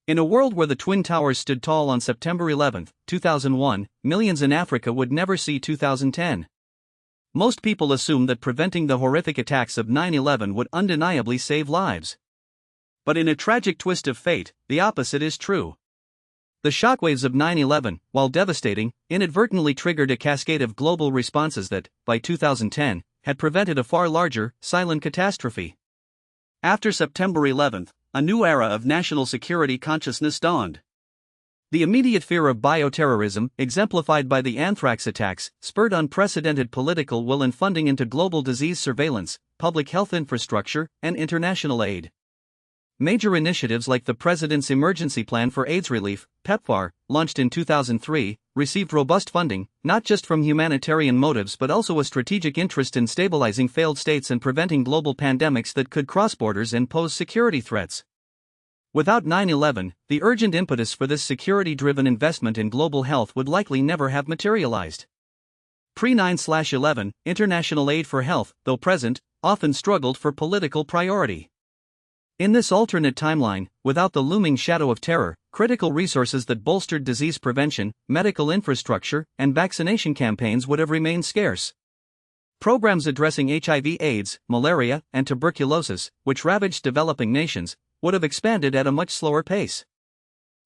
In a world where the Twin Towers stood tall on September 11, 2001, millions in Africa would never see 2010. Most people assume that preventing the horrific attacks of 9/11 would undeniably save lives. But in a tragic twist of fate, the opposite is true. The shockwaves of 9/11, while devastating, inadvertently triggered a cascade of global responses that, by 2010, had prevented a far larger, silent catastrophe. After September 11, a new era of national security consciousness dawned. The immediate fear of bioterrorism, exemplified by the anthrax attacks, spurred unprecedented political will and funding into global disease surveillance, public health infrastructure, and international aid. Major initiatives like the President's Emergency Plan for AIDS Relief, PEPFAR, launched in 2003, received robust funding, not just from humanitarian motives but also a strategic interest in stabilizing failed states and preventing global pandemics that could cross borders and pose security threats. Without 9/11, the urgent impetus for this security-driven investment in global health would likely never have materialized. Pre-9/11, international aid for health, though present, often struggled for political priority. In this alternate timeline, without the looming shadow of terror, critical resources that bolstered disease prevention, medical infrastructure, and vaccination campaigns would have remained scarce. Programs addressing HIV/AIDS, malaria, and tuberculosis, which ravaged developing nations, would have expanded at a much slower pace.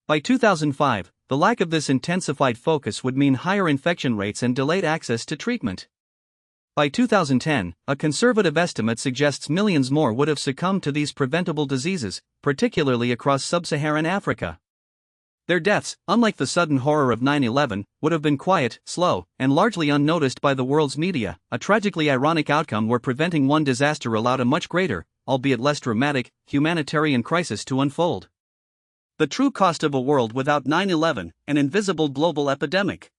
By 2005, the lack of this intensified focus would mean higher infection rates and delayed access to treatment. By 2010, a conservative estimate suggests millions more would have succumbed to these preventable diseases, particularly across sub-Saharan Africa. Their deaths, unlike the sudden horror of 9/11, would have been quiet, slow, and largely unnoticed by the world's media, a tragically ironic outcome where preventing one disaster allowed a much greater, albeit less dramatic, humanitarian crisis to unfold. The true cost of a world without 9/11, an invisible global epidemic.